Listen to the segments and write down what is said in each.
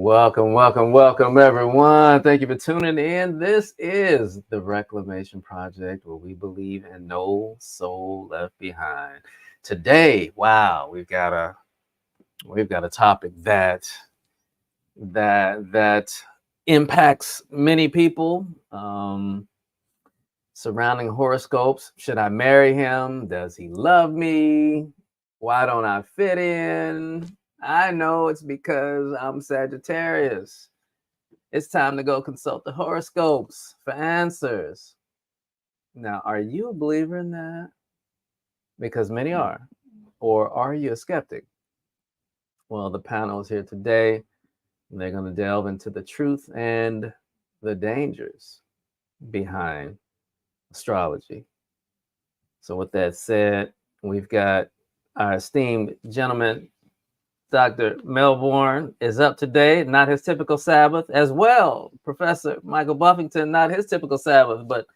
Welcome, everyone. Thank you for tuning in. This is the Reclamation Project, where we believe in no soul left behind. Today, wow, we've got a topic that impacts many people. Surrounding horoscopes. Should I marry him? Does he love me? Why don't I fit in? I know it's because I'm Sagittarius. It's time to go consult the horoscopes for answers. Now, are you a believer in that? Because many are. Or are you a skeptic? Well, the panel is here today. And they're going to delve into the truth and the dangers behind astrology. So, with that said, we've got our esteemed gentleman, Dr. Melbourne, is up today, not his typical Sabbath, as well. Professor Michael Buffington, not his typical Sabbath, but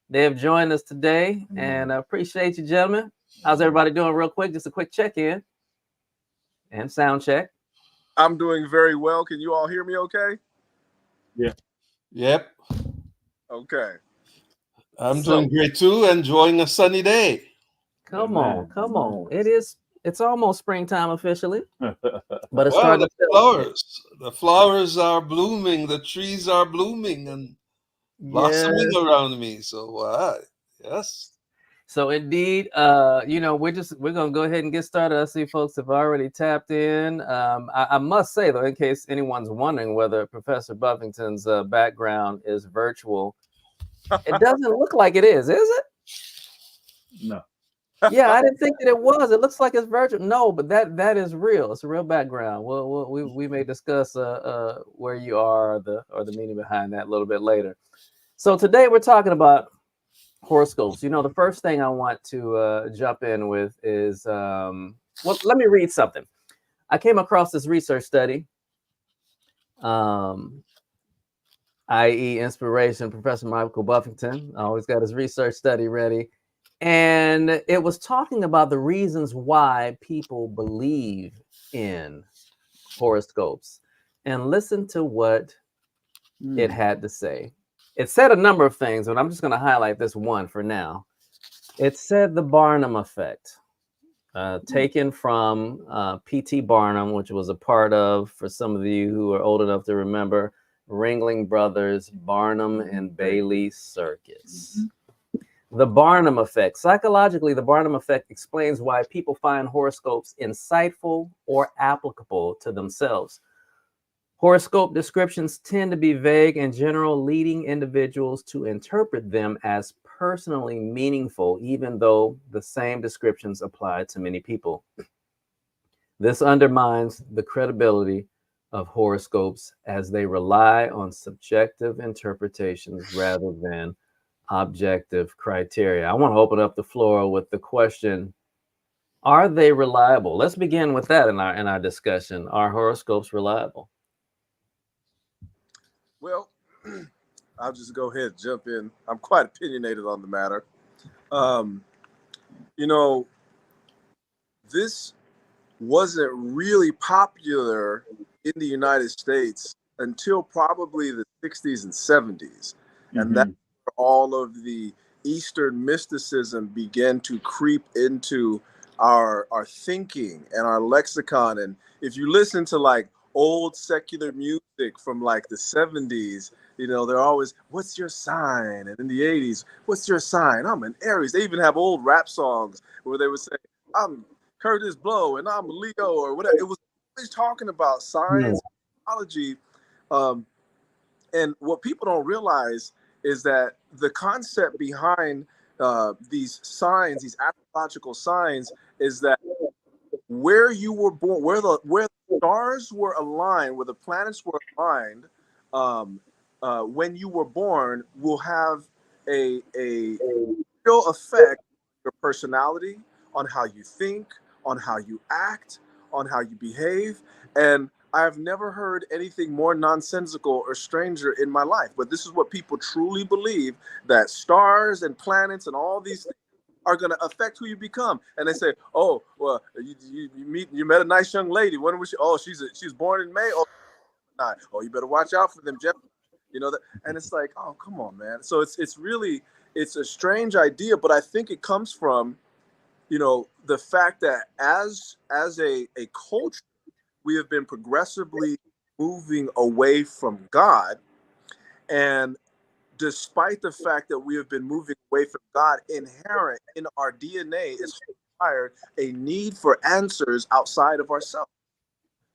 they have joined us today, and I appreciate you, gentlemen. How's everybody doing? Real quick, just a quick check-in and sound check. I'm doing very well. Can you all hear me okay? Yeah. Yep. Okay. I'm doing great too, enjoying a sunny day. Come on. It's almost springtime officially. But it's Well, starting the flowers are blooming, the trees are blooming and blossoming around me. So yes. So indeed, we're gonna go ahead and get started. I see folks have already tapped in. I must say though, in case anyone's wondering whether Professor Buffington's background is virtual, it doesn't look like it is it? No. Yeah, I didn't think that it was. It looks like it's virtual. No, but that is real. It's a real background. We may discuss where you are or the meaning behind that a little bit later. So today we're talking about horoscopes. The first thing I want to jump in with is let me read something. I came across this research study, i.e. inspiration, Professor Michael Buffington always got his research study ready. And it was talking about the reasons why people believe in horoscopes. And listen to what it had to say. It said a number of things, but I'm just going to highlight this one for now. It said the Barnum effect, taken from P.T. Barnum, which was a part of, for some of you who are old enough to remember, Ringling Brothers, Barnum and Bailey Circus. The Barnum effect. Psychologically, the Barnum effect explains why people find horoscopes insightful or applicable to themselves. Horoscope descriptions tend to be vague and general, leading individuals to interpret them as personally meaningful, even though the same descriptions apply to many people. This undermines the credibility of horoscopes as they rely on subjective interpretations rather than objective criteria. I want to open up the floor with the question, are they reliable? Let's begin with that in our discussion. Are horoscopes reliable? Well, I'll just go ahead and jump in. I'm quite opinionated on the matter. This wasn't really popular in the United States until probably the 60s and 70s. And that's where all of the Eastern mysticism began to creep into our thinking and our lexicon. And if you listen to like old secular music from like the 70s, they're always, what's your sign? And in the 80s, what's your sign? I'm an Aries. They even have old rap songs where they would say, I'm Curtis Blow and I'm Leo or whatever. It was always talking about science, astrology. And what people don't realize is that the concept behind these signs, these astrological signs, is that where you were born, where the stars were aligned, where the planets were aligned, when you were born, will have a real effect on your personality, on how you think, on how you act, on how you behave. And I've never heard anything more nonsensical or stranger in my life. But this is what people truly believe, that stars and planets and all these things are going to affect who you become. And they say, oh, well, you met a nice young lady. When was she? Oh, she's born in May. Oh, Gemini. Oh, you better watch out for them Gemini. You know that, and it's like, oh, come on, man. So it's really it's a strange idea, but I think it comes from, you know, the fact that as a culture, we have been progressively moving away from God, and despite the fact that we have been moving away from God, inherent in our DNA is hardwired a need for answers outside of ourselves.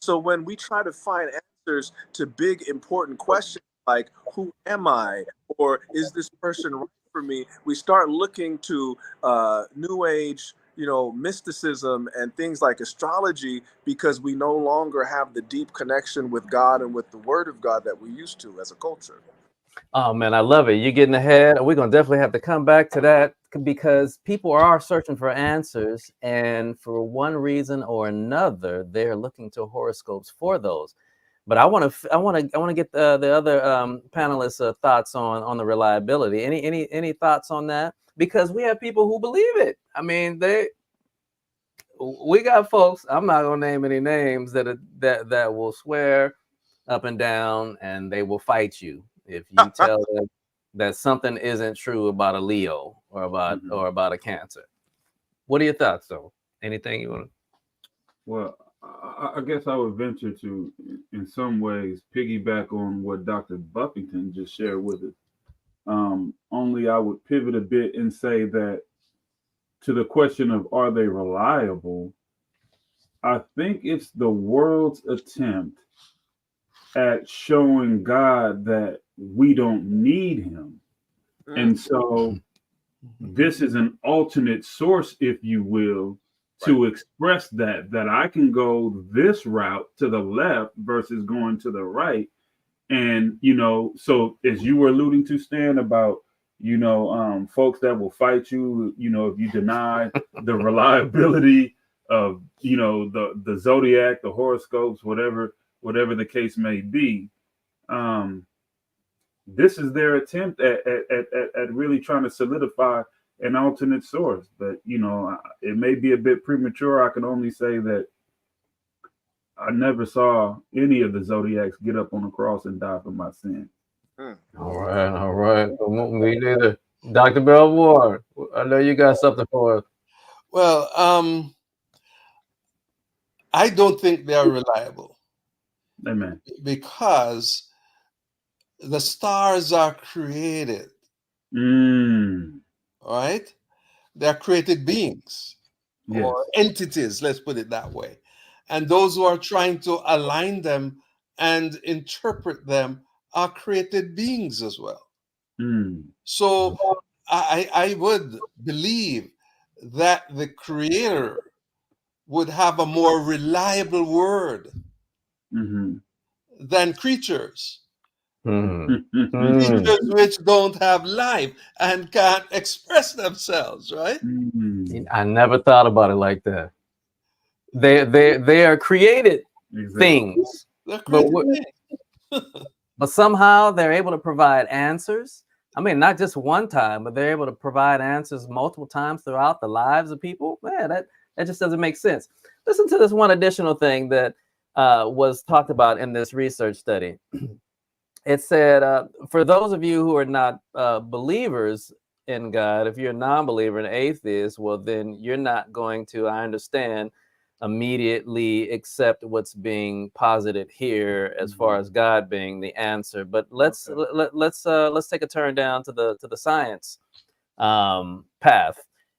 So when we try to find answers to big important questions like who am I, or is this person right for me, we start looking to New Age, you know, mysticism and things like astrology, because we no longer have the deep connection with God and with the Word of God that we used to as a culture. Oh man, I love it. You're getting ahead. We're gonna definitely have to come back to that because people are searching for answers, and for one reason or another, they're looking to horoscopes for those. But I want to get the other panelists' thoughts on the reliability. Any thoughts on that? Because we have people who believe it. I mean, we got folks. I'm not gonna name any names that will swear up and down, and they will fight you if you tell them that something isn't true about a Leo or about a Cancer. What are your thoughts, though? Anything you want to? Well, I guess I would venture to, in some ways, piggyback on what Dr. Buffington just shared with us. Only I would pivot a bit and say that to the question of are they reliable, I think it's the world's attempt at showing God that we don't need him. And so this is an alternate source, if you will, to express that I can go this route to the left versus going to the right. And, you know, so as you were alluding to, Stan, about, you know, folks that will fight you, you know, if you deny the reliability of, you know, the zodiac, the horoscopes, whatever the case may be. This is their attempt at really trying to solidify an alternate source. But, you know, it may be a bit premature. I can only say that I never saw any of the zodiacs get up on the cross and die for my sin. All right. Me neither. Dr. Belvoir, I know you got something for us. Well, I don't think they are reliable. Amen. Because the stars are created. Right? They're created beings, yes, or entities, let's put it that way. And those who are trying to align them and interpret them are created beings as well. So I would believe that the creator would have a more reliable word than creatures. Creatures which don't have life and can't express themselves, right? I never thought about it like that. They are created things, They're created things. but somehow they're able to provide answers. I mean, not just one time, but they're able to provide answers multiple times throughout the lives of people. Man, that just doesn't make sense. Listen to this one additional thing that was talked about in this research study. It said, for those of you who are not believers in God, if you're a non-believer, an atheist, well, then you're not going to, I understand, immediately accept what's being posited here as far as God being the answer. But let's take a turn down to the science path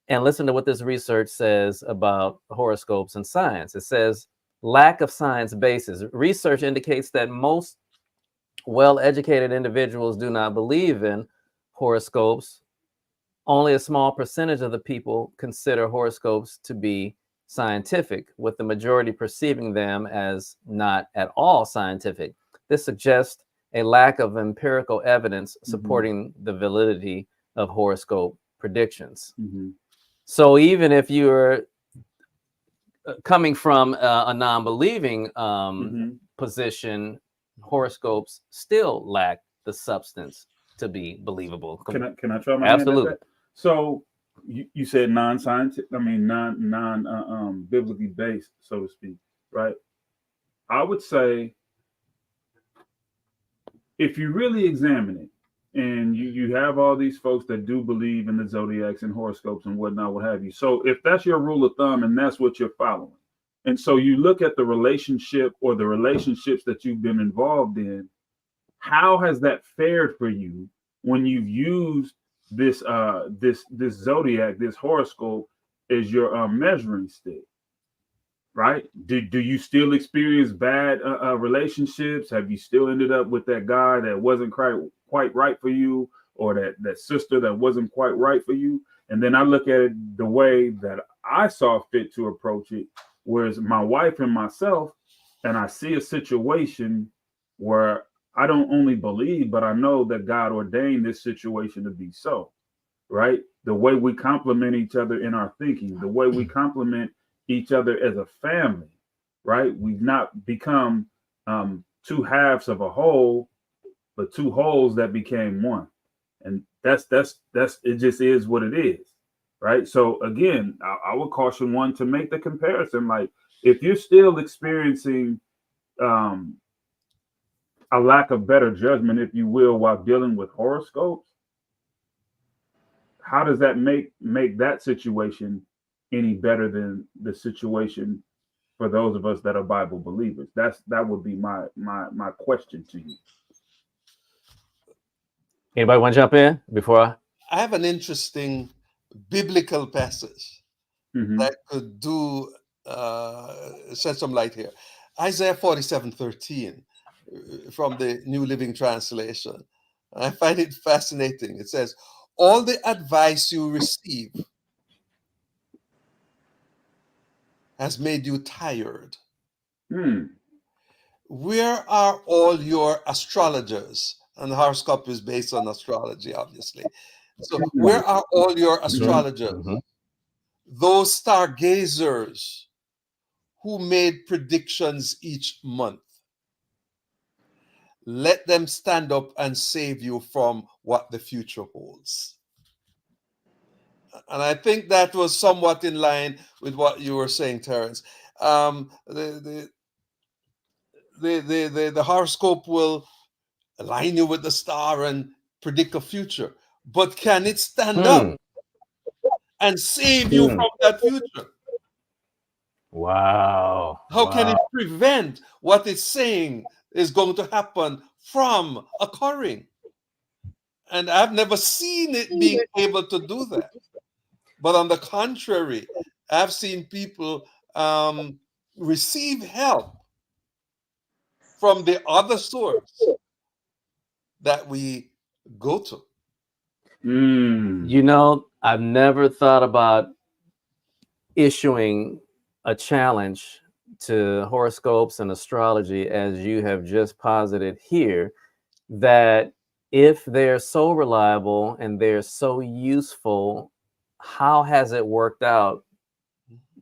and listen to what this research says about horoscopes and science. It says lack of science basis. Research indicates that most well-educated individuals do not believe in horoscopes. Only a small percentage of the people consider horoscopes to be scientific, with the majority perceiving them as not at all scientific. This suggests a lack of empirical evidence supporting the validity of horoscope predictions. So even if you're coming from a non-believing position, horoscopes still lack the substance to be believable. Can I try my Absolutely. hand at that? So you said non-scientific, I mean non biblically based, so to speak, right? I would say if you really examine it, and you have all these folks that do believe in the zodiacs and horoscopes and whatnot, what have you. So if that's your rule of thumb and that's what you're following, and so you look at the relationship or the relationships that you've been involved in, how has that fared for you when you've used this this zodiac, this horoscope as your measuring stick? Right? Do you still experience bad relationships? Have you still ended up with that guy that wasn't quite right for you, or that sister that wasn't quite right for you? And then I look at it the way that I saw fit to approach it, whereas my wife and myself, and I see a situation where I don't only believe, but I know that God ordained this situation to be so, right? The way we complement each other in our thinking, the way we complement each other as a family, right? We've not become two halves of a whole, but two wholes that became one. And that's it just is what it is, right? So again, I would caution one to make the comparison. Like, if you're still experiencing a lack of better judgment, if you will, while dealing with horoscopes, how does that make that situation any better than the situation for those of us that are Bible believers? That would be my question to you. Anybody want to jump in before I have an interesting biblical passage that could do shed some light here. Isaiah 47:13 from the New Living Translation. I find it fascinating. It says, all the advice you receive has made you tired. Where are all your astrologers? And the horoscope is based on astrology, obviously. So where are all your astrologers? Those stargazers who made predictions each month. Let them stand up and save you from what the future holds. And I think that was somewhat in line with what you were saying, Terence. The horoscope will align you with the star and predict a future, but can it stand up and save you from that future? Wow. How can it prevent what it's saying is going to happen from occurring? And I've never seen it being able to do that. But on the contrary, I've seen people receive help from the other source that we go to. You know, I've never thought about issuing a challenge to horoscopes and astrology as you have just posited here, that if they're so reliable and they're so useful, how has it worked out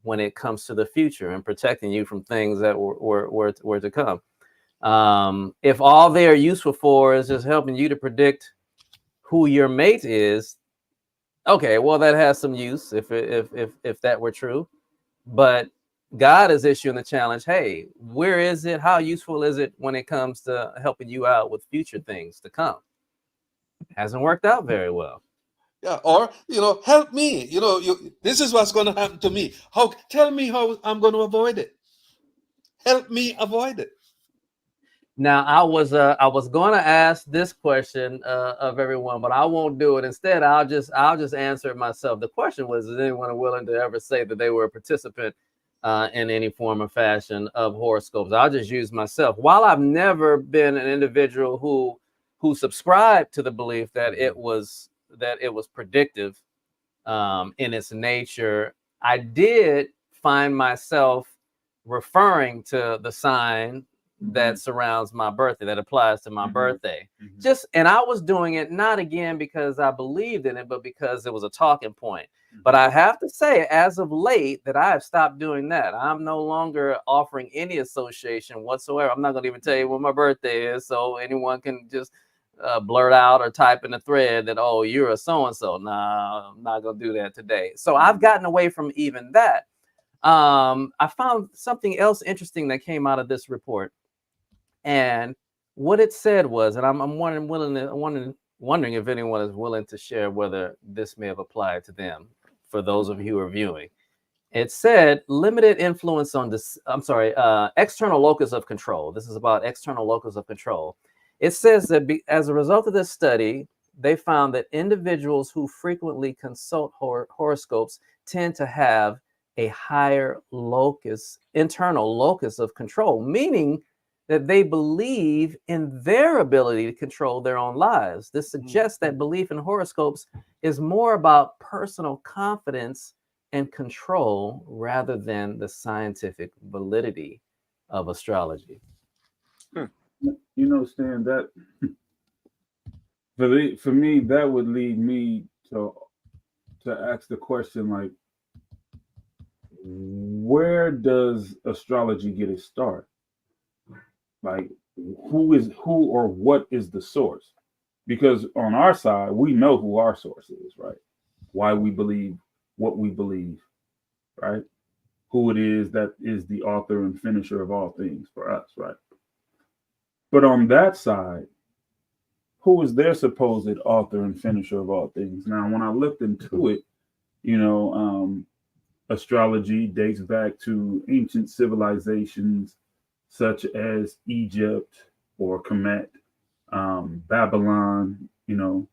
when it comes to the future and protecting you from things that were to come? If all they are useful for is just helping you to predict who your mate is, okay, well, that has some use if that were true. But God is issuing the challenge. Hey, where is it? How useful is it when it comes to helping you out with future things to come? Hasn't worked out very well. Yeah, or help me. This is what's going to happen to me. Tell me how I'm going to avoid it. Help me avoid it. Now, I was going to ask this question of everyone, but I won't do it. Instead, I'll just answer it myself. The question was: is anyone willing to ever say that they were a participant in any form or fashion of horoscopes? I'll just use myself. While I've never been an individual who subscribed to the belief that it was predictive in its nature, I did find myself referring to the sign that surrounds my birthday, that applies to my birthday. And I was doing it not again because I believed in it, but because it was a talking point. But I have to say, as of late, that I have stopped doing that. I'm no longer offering any association whatsoever. I'm not going to even tell you when my birthday is, so anyone can just blurt out or type in a thread that, oh, you're a so-and-so. Nah, I'm not going to do that today. So I've gotten away from even that. I found something else interesting that came out of this report. And what it said was, and I'm wondering if anyone is willing to share whether this may have applied to them. For those of you who are viewing, it said limited influence on this. I'm sorry, external locus of control. This is about external locus of control. It says that as a result of this study, they found that individuals who frequently consult horoscopes tend to have a higher internal locus of control, meaning that they believe in their ability to control their own lives. This suggests that belief in horoscopes is more about personal confidence and control rather than the scientific validity of astrology. You know, Stan, that for me, that would lead me to ask the question, like, where does astrology get its start? Like, who or what is the source? Because on our side, we know who our source is, right? Why we believe what we believe, right? Who it is that is the author and finisher of all things for us, right? But on that side, who is their supposed author and finisher of all things? Now, when I looked into it, you know, astrology dates back to ancient civilizations such as Egypt or Kemet, Babylon, you know,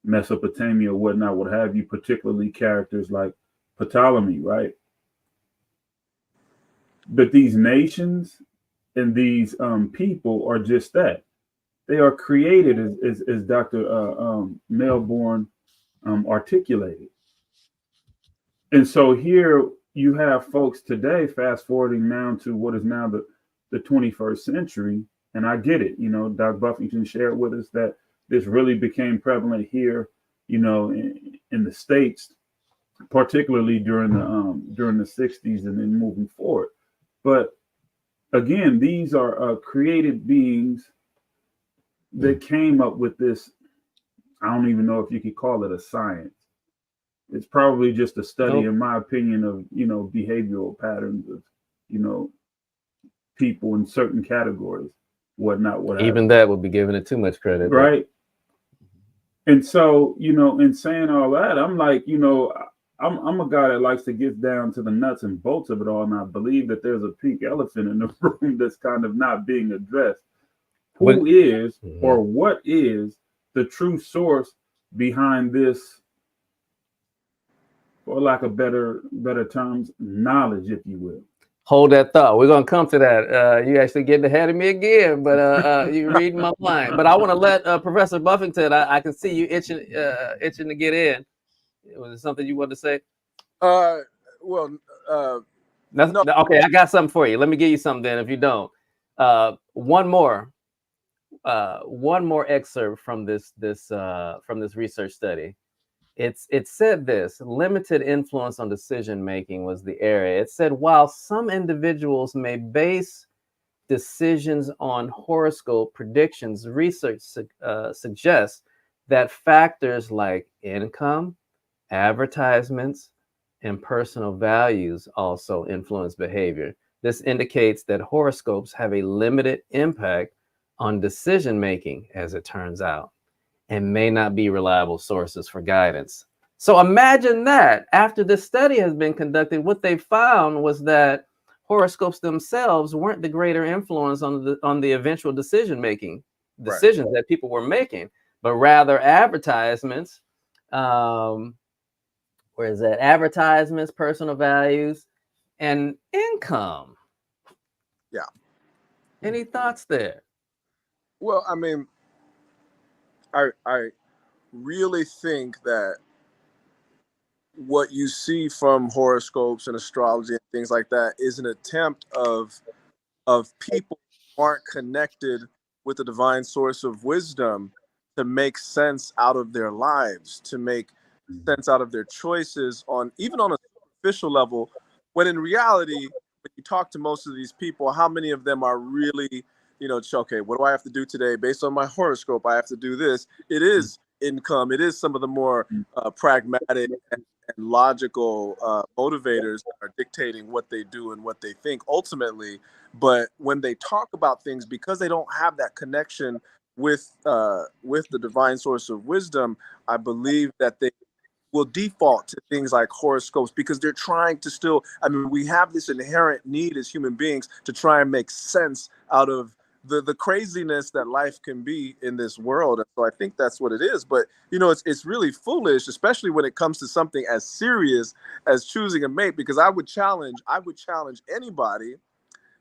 Mesopotamia, whatnot, what have you, particularly characters like Ptolemy, right? But these nations and these people are just that. They are created, as Dr. Melbourne articulated. And so here you have folks today, fast forwarding now to what is now the 21st century. And I get it. You know, Dr. Buffington shared with us that this really became prevalent here, you know, in the States, particularly during the 60s and then moving forward. But again, these are created beings that came up with this. I don't even know if you could call it a science. It's probably just a study, in my opinion, of, you know, behavioral patterns of, you know, people in certain categories, whatnot, whatever. Even that would be giving it too much credit, right? And so, you know, in saying all that, I'm like, you know, I'm a guy that likes to get down to the nuts and bolts of it all, and I believe that there's a pink elephant in the room that's kind of not being addressed. Who is or what is the true source behind this, for lack of better terms, knowledge, if you will? Hold that thought. We're gonna come to that. You actually getting ahead of me again, but you're reading my mind. But I want to let Professor Buffington. I can see you itching to get in. Was there something you wanted to say? Well, no. Okay, I got something for you. Let me give you something then. If you don't, one more excerpt from this research study. It said this: limited influence on decision making was the area. It said while some individuals may base decisions on horoscope predictions, research suggests that factors like income, advertisements, and personal values also influence behavior. This indicates that horoscopes have a limited impact on decision making, as it turns out, and may not be reliable sources for guidance. So imagine that after this study has been conducted, what they found was that horoscopes themselves weren't the greater influence on the eventual decisions that people were making, but rather advertisements. Where is that? Advertisements, personal values, and income. Yeah. Any thoughts there? Well, I mean, I really think that what you see from horoscopes and astrology and things like that is an attempt of people who aren't connected with the divine source of wisdom to make sense out of their lives, to make sense out of their choices even on a superficial level, when in reality, when you talk to most of these people, how many of them are really, you know, okay, what do I have to do today based on my horoscope? I have to do this. It is income. It is some of the more pragmatic and logical motivators that are dictating what they do and what they think ultimately. But when they talk about things, because they don't have that connection with the divine source of wisdom, I believe that they will default to things like horoscopes, because they're trying to still, I mean, we have this inherent need as human beings to try and make sense out of the craziness that life can be in this world. And so I think that's what it is. But, you know, it's really foolish, especially when it comes to something as serious as choosing a mate, because I would challenge anybody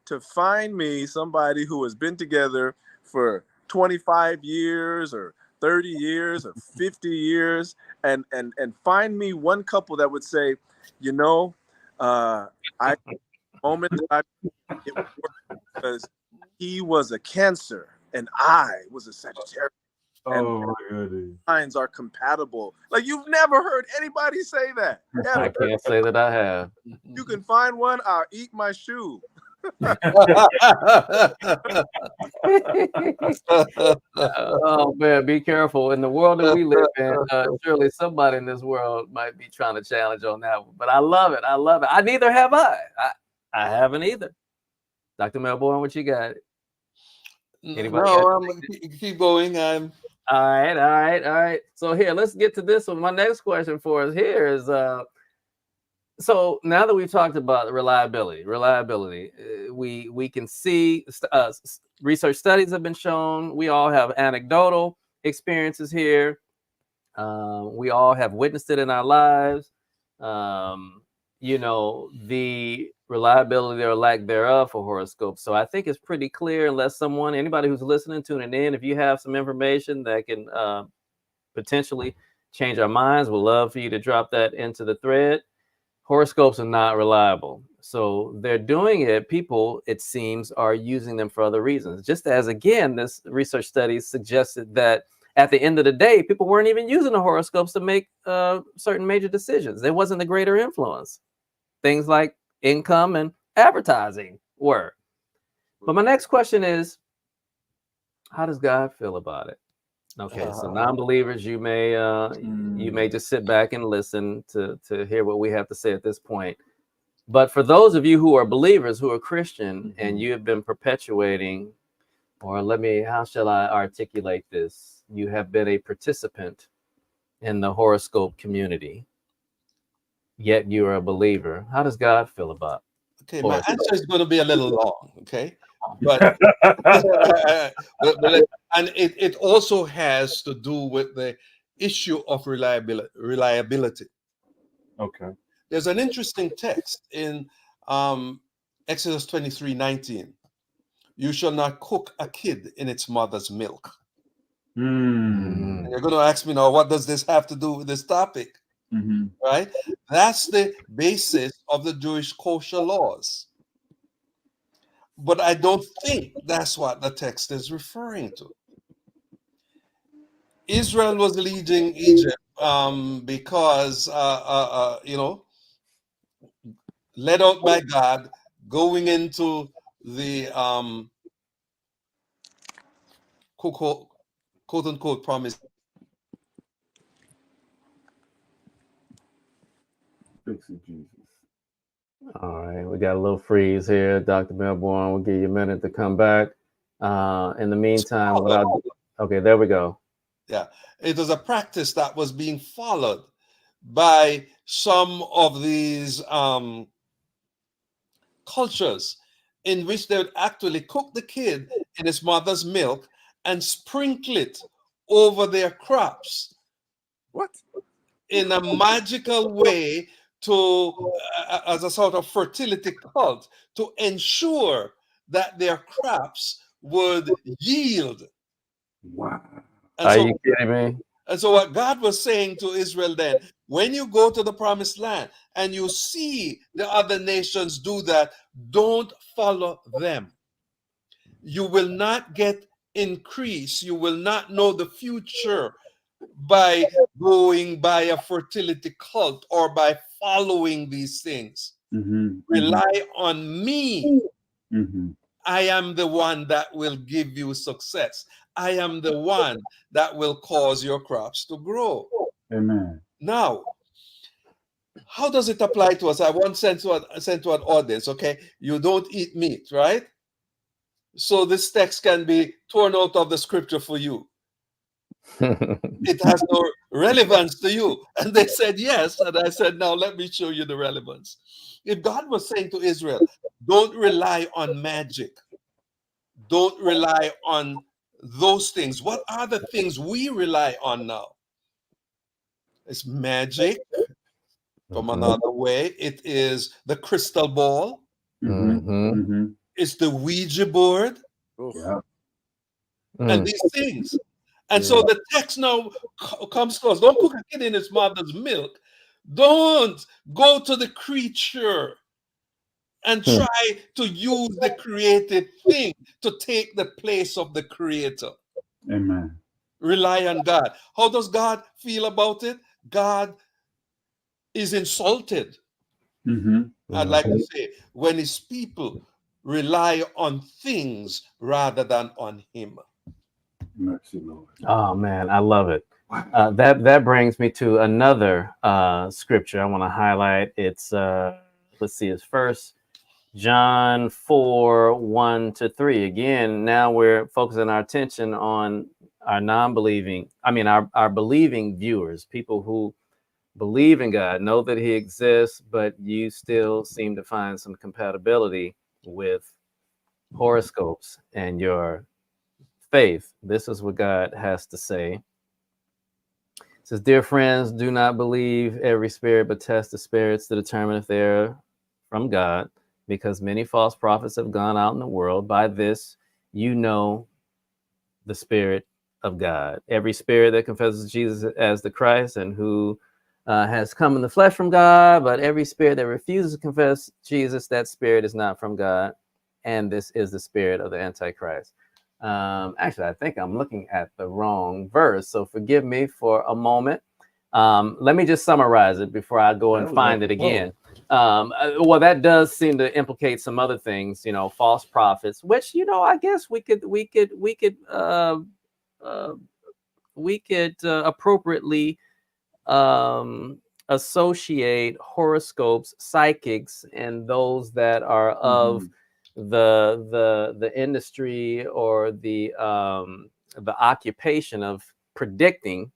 to find me somebody who has been together for 25 years or 30 years or 50 years, and find me one couple that would say, you know, I moment that it worked because he was a Cancer and I was a Sagittarius. Oh my goodness. Signs are compatible. Like, you've never heard anybody say that. I can't say that I have. You can find one, I'll eat my shoe. Oh man, be careful in the world that we live in. Surely somebody in this world might be trying to challenge on that one. But I love it. I love it. I neither have I haven't either. Dr. Melbourne, what you got? Anybody Keep going. All right. So here, let's get to this one. My next question for us here is so now that we've talked about reliability, we can see research studies have been shown. We all have anecdotal experiences here. We all have witnessed it in our lives. You know, the reliability or lack thereof for horoscopes. So I think it's pretty clear, unless anybody who's listening, tuning in, if you have some information that can potentially change our minds, we'd love for you to drop that into the thread. Horoscopes are not reliable. So they're doing it. People, it seems, are using them for other reasons. Just as, again, this research study suggested that at the end of the day, people weren't even using the horoscopes to make certain major decisions. There wasn't a greater influence. Things like income and advertising were. But my next question is, how does God feel about it? Okay, so non-believers, you may just sit back and listen to hear what we have to say at this point. But for those of you who are believers, who are Christian, and you have been perpetuating, or how shall I articulate this? You have been a participant in the horoscope community, yet you are a believer. How does God feel about it? Okay, my answer is going to be a little long, okay? But and it also has to do with the issue of reliability. Okay. There's an interesting text in Exodus 23:19. You shall not cook a kid in its mother's milk. And you're going to ask me now, what does this have to do with this topic? Right? That's the basis of the Jewish kosher laws. But I don't think that's what the text is referring to. Israel was leading Egypt because, led out by God, going into the quote unquote promise. Fix it, Jesus. All right, we got a little freeze here. Dr. Melbourne, we'll give you a minute to come back. In the meantime, okay, there we go. Yeah, it was a practice that was being followed by some of these cultures, in which they would actually cook the kid in his mother's milk and sprinkle it over their crops. What? In a magical way, as a sort of fertility cult, to ensure that their crops would yield. Wow. Are you kidding me? And so what God was saying to Israel then, when you go to the promised land and you see the other nations do that, don't follow them. You will not get increase. You will not know the future by going by a fertility cult or by following these things. Rely on me. I am the one that will give you success. I am the one that will cause your crops to grow. Amen. Now, how does it apply to us? I once sent to an audience, okay, you don't eat meat, right? So this text can be torn out of the scripture for you. It has no relevance to you. And they said yes. And I said, now let me show you the relevance. If God was saying to Israel, don't rely on magic, don't rely on those things, what are the things we rely on now? It's magic. From another way, it is the crystal ball. It's the Ouija board. Yeah. And these things. And so the text now comes to us. Don't put a kid in its mother's milk. Don't go to the creature and try to use the created thing to take the place of the creator. Amen. Rely on God. How does God feel about it? God is insulted. I'd like to say, when his people rely on things rather than on him. Mercy, Lord. Oh man, I love it. That brings me to another scripture I want to highlight. It's let's see, it's First John 4:1-3. Again, now we're focusing our attention on our our believing viewers, people who believe in God, know that he exists, but you still seem to find some compatibility with horoscopes and your faith. This is what God has to say. It says, dear friends, do not believe every spirit, but test the spirits to determine if they're from God, because many false prophets have gone out in the world. By this, you know the Spirit of God. Every spirit that confesses Jesus as the Christ and who has come in the flesh from God, but every spirit that refuses to confess Jesus, that spirit is not from God. And this is the spirit of the Antichrist. Actually, I think I'm looking at the wrong verse, so forgive me for a moment. Let me just summarize it before I go and find it again. Well, that does seem to implicate some other things, false prophets, which, I guess we could appropriately associate horoscopes, psychics, and those that are of the industry or the occupation of predicting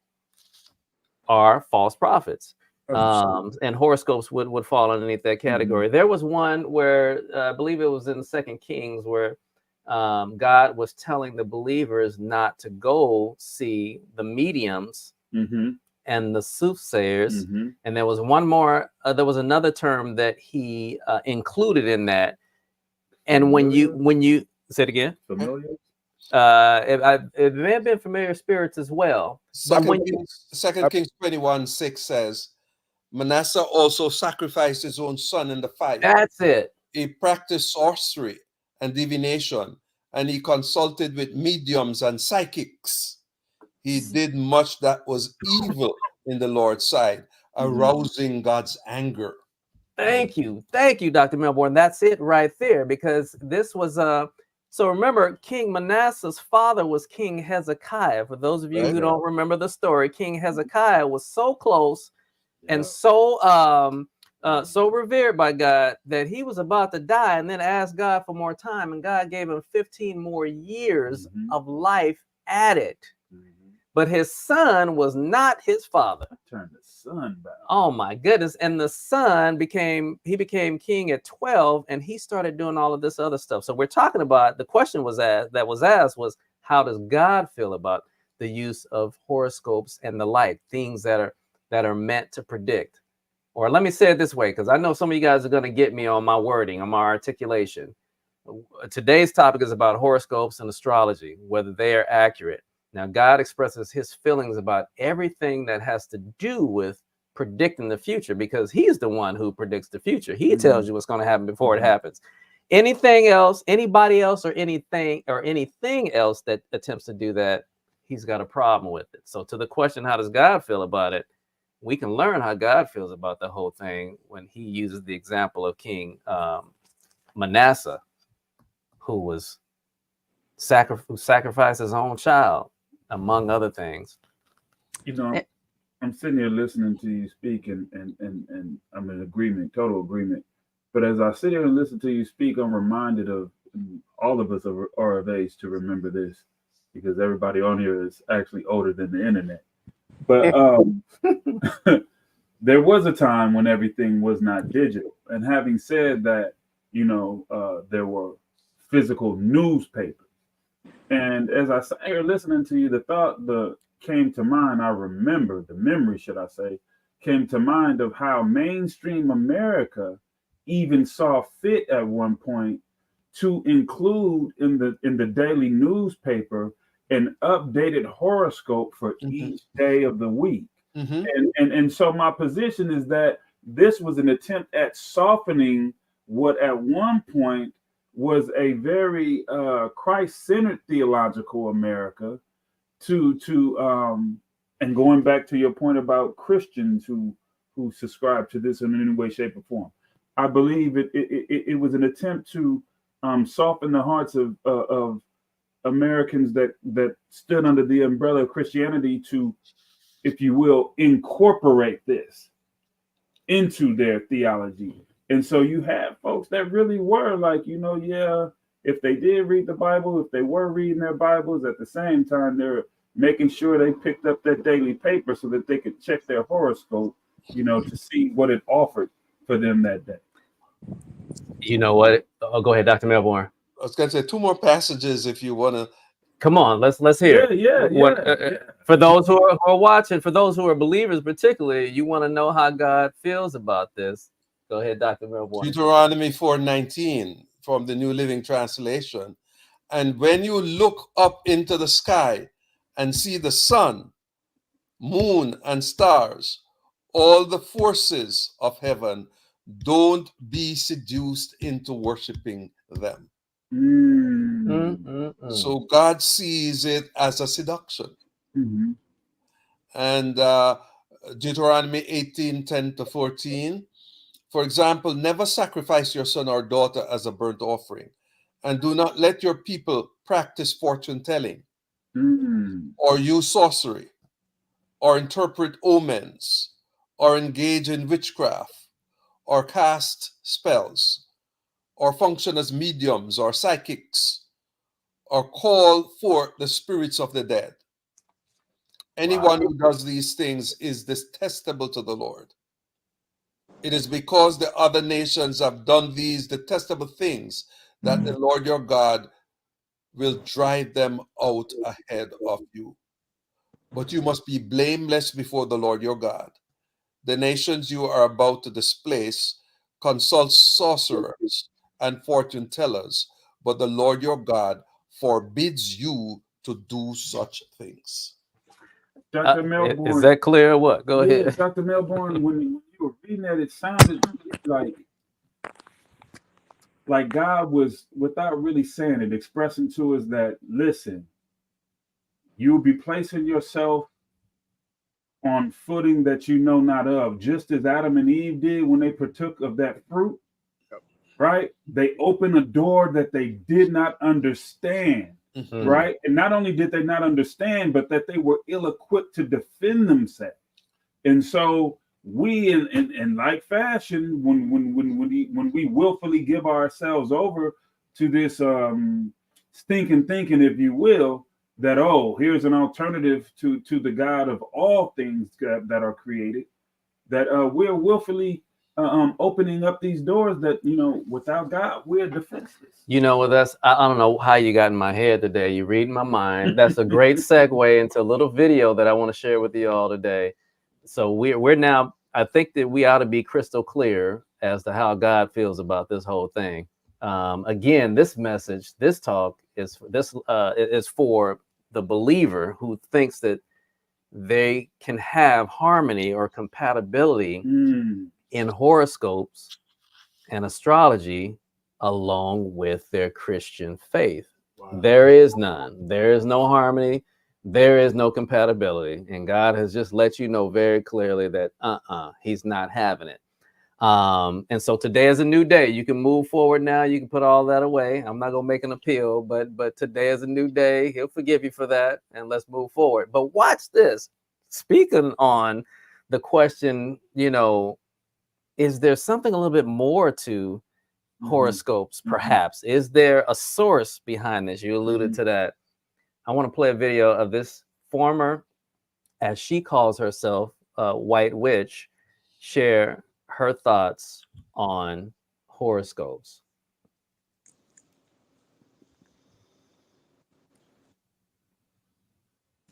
are false prophets. And horoscopes would fall underneath that category. There was one where I believe it was in 2 Kings where God was telling the believers not to go see the mediums and the soothsayers. And there was one more, there was another term that he included in that. And when you say it again, familiar, it may have been familiar spirits as well. Second Kings 21:6 says, Manasseh also sacrificed his own son in the fire. That's it. He practiced sorcery and divination, and he consulted with mediums and psychics. He did much that was evil in the Lord's sight, arousing God's anger. Thank you, Dr. Melbourne. That's it right there, because this was so remember, King Manasseh's father was King Hezekiah. For those of you who don't remember the story, King Hezekiah was so close and so revered by God that he was about to die and then asked God for more time, and God gave him 15 more years of life added. But his son was not his father. Turn the son back. Oh my goodness. And the son became king at 12, and he started doing all of this other stuff. So we're talking about, the question was asked was, how does God feel about the use of horoscopes and the like, things that are meant to predict? Or let me say it this way, because I know some of you guys are going to get me on my wording, on my articulation. Today's topic is about horoscopes and astrology, whether they are accurate. Now, God expresses his feelings about everything that has to do with predicting the future, because he's the one who predicts the future. He tells you what's going to happen before it happens. Anything else, anybody else, or anything else that attempts to do that, he's got a problem with it. So to the question, how does God feel about it? We can learn how God feels about the whole thing when he uses the example of King Manasseh, who sacrificed his own child, among other things. I'm sitting here listening to you speak, and I'm in agreement, total agreement. But as I sit here and listen to you speak, I'm reminded of, all of us are of age to remember this, because everybody on here is actually older than the internet. But there was a time when everything was not digital. And having said that, there were physical newspapers. And as I sat here listening to you, the thought came to mind, the memory, should I say, came to mind of how mainstream America even saw fit at one point to include in the daily newspaper an updated horoscope for each day of the week. And so my position is that this was an attempt at softening what at one point was a very Christ-centered theological America and going back to your point about Christians who subscribe to this in any way, shape, or form. I believe it was an attempt to soften the hearts of Americans that stood under the umbrella of Christianity to, if you will, incorporate this into their theology. And so you have folks that really were like, if they did read the Bible, if they were reading their Bibles, at the same time, they're making sure they picked up that daily paper so that they could check their horoscope, to see what it offered for them that day. You know what? Oh, go ahead, Dr. Melbourne. I was going to say 2 more passages if you want to. Come on, let's hear. Yeah. For those who are watching, for those who are believers, particularly, you want to know how God feels about this. Go ahead, Dr. Melbourne. Deuteronomy 4:19 from the New Living Translation. And when you look up into the sky and see the sun, moon, and stars, all the forces of heaven, don't be seduced into worshiping them. So God sees it as a seduction. And Deuteronomy 18:10-14, for example, never sacrifice your son or daughter as a burnt offering, and do not let your people practice fortune telling, or use sorcery, or interpret omens, or engage in witchcraft, or cast spells, or function as mediums or psychics, or call forth the spirits of the dead. Anyone who does these things is detestable to the Lord. It is because the other nations have done these detestable things that the Lord your God will drive them out ahead of you. But you must be blameless before the Lord your God. The nations you are about to displace consult sorcerers and fortune tellers, but the Lord your God forbids you to do such things. Dr. Melbourne, is that clear or what? Go ahead. Dr. Melbourne, when you were reading that, it sounded like God was, without really saying it, expressing to us that, listen, you'll be placing yourself on footing that you know not of, just as Adam and Eve did when they partook of that fruit, right? They opened a door that they did not understand, right? And not only did they not understand, but that they were ill-equipped to defend themselves. And so we, in like fashion, when we willfully give ourselves over to this stinking thinking, if you will, that, here's an alternative to the God of all things that are created, that we're willfully opening up these doors that, without God, we're defenseless. I don't know how you got in my head today. You read my mind. That's a great segue into a little video that I want to share with you all today. So we're now, I think that we ought to be crystal clear as to how God feels about this whole thing. Again, this message, this talk is for the believer who thinks that they can have harmony or compatibility in horoscopes and astrology along with their Christian faith. There is none. There is no harmony. There is no compatibility. And God has just let you know very clearly that he's not having it. And so today is a new day. You can move forward now. You can put all that away. I'm not gonna make an appeal, but today is a new day. He'll forgive you for that, and let's move forward. But watch this. speaking on the question, you know, is there something a little bit more to horoscopes, perhaps? Is there a source behind this? You alluded to that. I want to play a video of this former, as she calls herself, white witch, share her thoughts on horoscopes.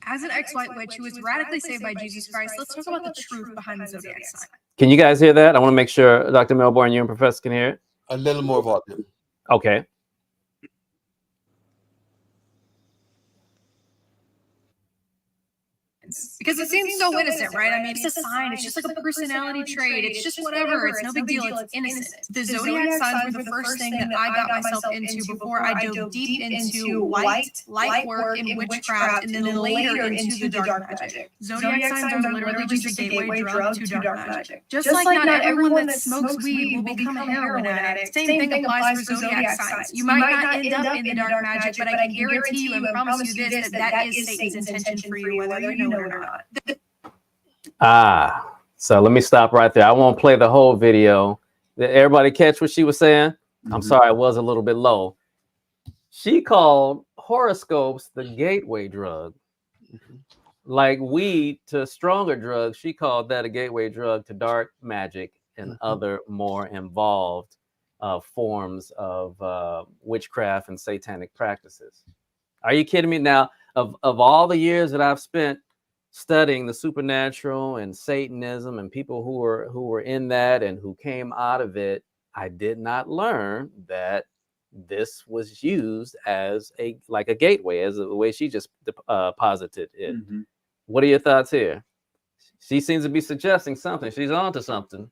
As an ex-white witch who was radically saved by Jesus Christ, let's talk about the truth behind the zodiac sign. Can you guys hear that? I want to make sure Dr. Melbourne, you and Professor can hear it. A little more volume. Okay. Because it seems so innocent, right? I mean, it's a sign. It's just like a personality trait. It's just whatever. It's no big deal. It's innocent. The zodiac signs were the first thing that I got myself into before I dove deep into light work and witchcraft, and then later into the dark magic. Zodiac signs are literally just a gateway drug to dark magic. Just like not everyone that smokes weed will become a heroin addict. Same thing applies for zodiac signs. You might not end up in the dark magic, but I can guarantee you and promise you this, that is Satan's intention for you, whether you know it or not. So let me stop right there. I won't play the whole video. Did everybody catch what she was saying? I'm sorry, I was a little bit low. She called horoscopes the gateway drug. Like weed to stronger drugs, she called that a gateway drug to dark magic and other more involved forms of witchcraft and satanic practices. Are you kidding me? Now, of all the years that I've spent studying the supernatural and Satanism and people who were in that and who came out of it, I did not learn that this was used as a gateway, as the way she just posited it. What are your thoughts here? She seems to be suggesting something. She's on to something.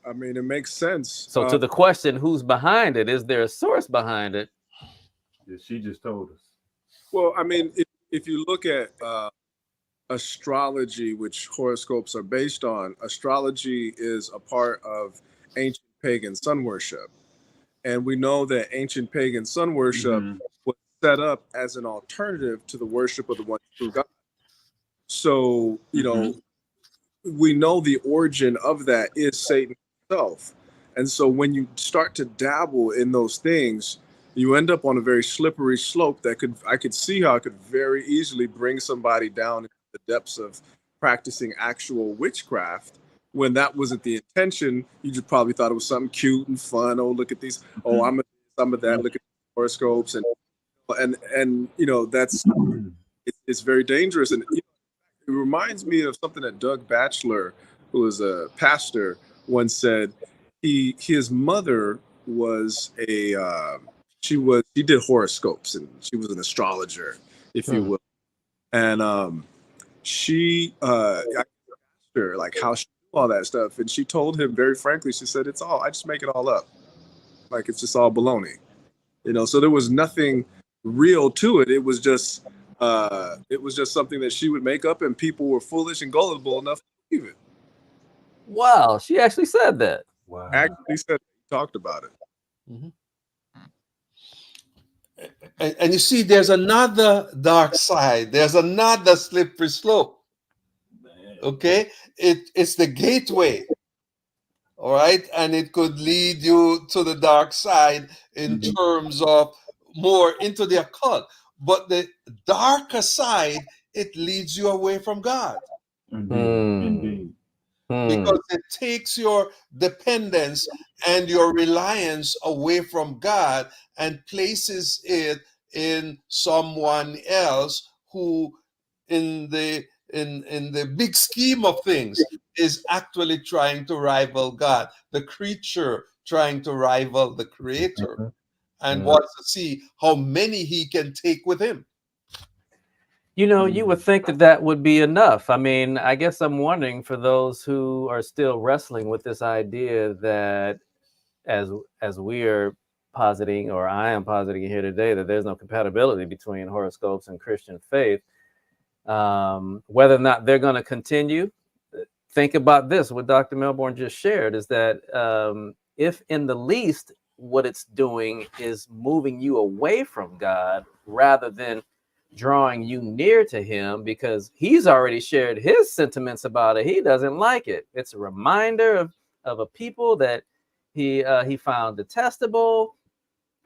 I mean, it makes sense. So to the question, who's behind it? Is there a source behind it? Yeah, she just told us. Well, I mean, if you look at astrology, which horoscopes are based on, astrology is a part of ancient pagan sun worship. And we know that ancient pagan sun worship was set up as an alternative to the worship of the one true God. So, you know, we know the origin of that is Satan himself. And so when you start to dabble in those things, you end up on a very slippery slope that I could see how it could very easily bring somebody down into the depths of practicing actual witchcraft when that wasn't the intention. You just probably thought it was something cute and fun. Oh, look at these. Oh, I'm some of that. Look at horoscopes and you know, that's it's very dangerous. And you know, it reminds me of something that Doug Batchelor, who is a pastor, once said. His mother was she did horoscopes and she was an astrologer, if you will. And she asked her like how she knew all that stuff, and she told him very frankly, she said, I just make it all up. Like it's just all baloney. You know, so there was nothing real to it. It was just something that she would make up, and people were foolish and gullible enough to believe it. Wow, she actually said that. Wow. Actually said talked about it. And you see, there's another dark side. There's another slippery slope. Okay, it's the gateway. All right, and it could lead you to the dark side in terms of more into the occult. But the darker side, it leads you away from God. Indeed. Because it takes your dependence and your reliance away from God and places it in someone else who, in the big scheme of things, is actually trying to rival God, the creature trying to rival the creator, and wants to see how many he can take with him. You know, you would think that would be enough. I mean, I guess I'm wondering for those who are still wrestling with this idea that as we are positing, or I am positing here today, that there's no compatibility between horoscopes and Christian faith, whether or not they're going to continue. Think about this, what Dr. Melbourne just shared is that if in the least what it's doing is moving you away from God rather than drawing you near to him because he's already shared his sentiments about it. He doesn't like it. It's a reminder of a people that he found detestable.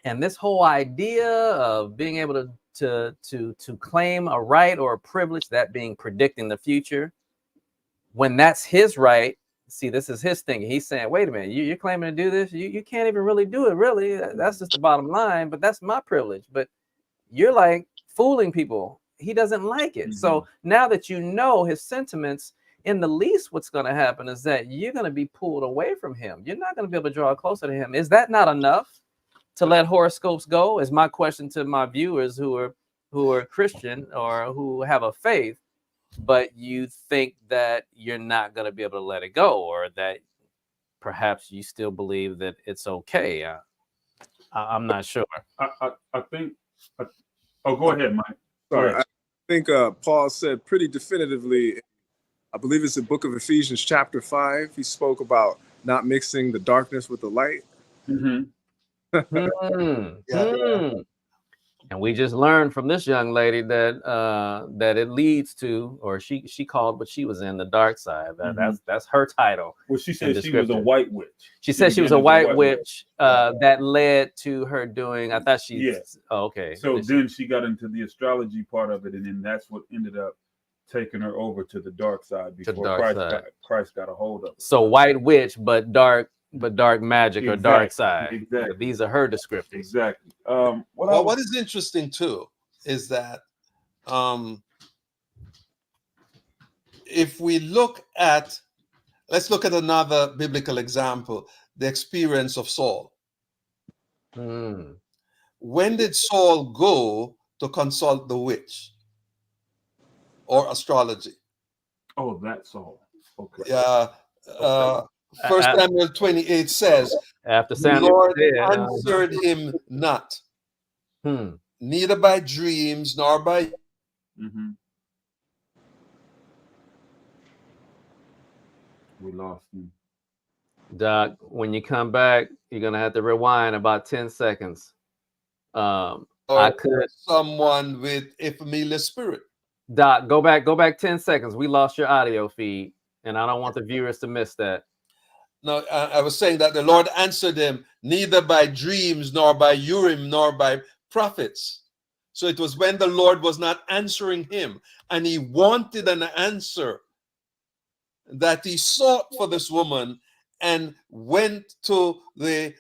And this whole idea of being able to claim a right or a privilege, that being predicting the future, when that's his right. See, this is his thing. He's saying, wait a minute, you're claiming to do this. You can't even really do it. Really, that's just the bottom line. But that's my privilege. But you're like fooling people. He doesn't like it. So now that you know his sentiments, in the least, what's going to happen is that you're going to be pulled away from him. You're not going to be able to draw closer to him. Is that not enough to let horoscopes go? Is my question to my viewers who are Christian or who have a faith, but you think that you're not going to be able to let it go, or that perhaps you still believe that it's okay. I'm not sure. I think. Oh, go ahead, Mike. Sorry, I think Paul said pretty definitively. I believe it's the book of Ephesians, chapter 5. He spoke about not mixing the darkness with the light. And we just learned from this young lady that that it leads to, or she called what she was in, the dark side. That's her title. Well, she said she was a white witch. She said she was a white witch that led to her doing. I thought she. Yes. Oh, okay. So then she got into the astrology part of it, and then that's what ended up taking her over to the dark side before Christ got a hold of her. So white witch, but dark magic or dark side. Exactly. These are her descriptors. Exactly. What is interesting too is that if we let's look at another biblical example, the experience of Saul. When did Saul go to consult the witch or astrology? Oh, that's Saul. Okay. Yeah. 1 Samuel 28 says, after the Samuel Lord answered him not, neither by dreams nor by. We lost him. Doc, when you come back, you're gonna have to rewind about 10 seconds. I could someone with a familiar spirit. Doc, go back 10 seconds. We lost your audio feed, and I don't want the viewers to miss that. No, I was saying that the Lord answered him neither by dreams nor by Urim nor by prophets. So it was when the Lord was not answering him and he wanted an answer that he sought for this woman and went to the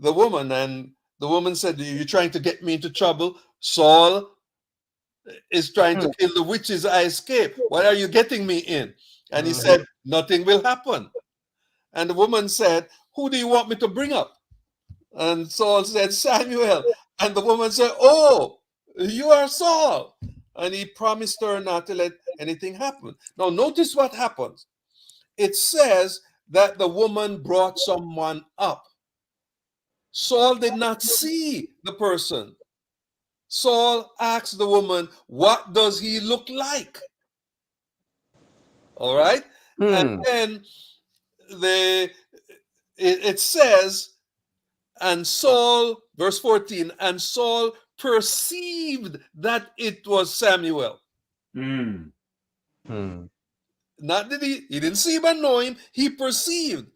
woman, and the woman said, "You're trying to get me into trouble. Saul is trying to kill the witches. I escape. Why are you getting me in?" And he said, "Nothing will happen." And the woman said, "Who do you want me to bring up?" And Saul said, "Samuel." And the woman said, "Oh, you are Saul." And he promised her not to let anything happen. Now, notice what happens. It says that the woman brought someone up. Saul did not see the person. Saul asked the woman, "What does he look like?" All right. And then it says, and Saul, verse 14, and Saul perceived that it was Samuel. Not that he didn't see him and know him, he perceived.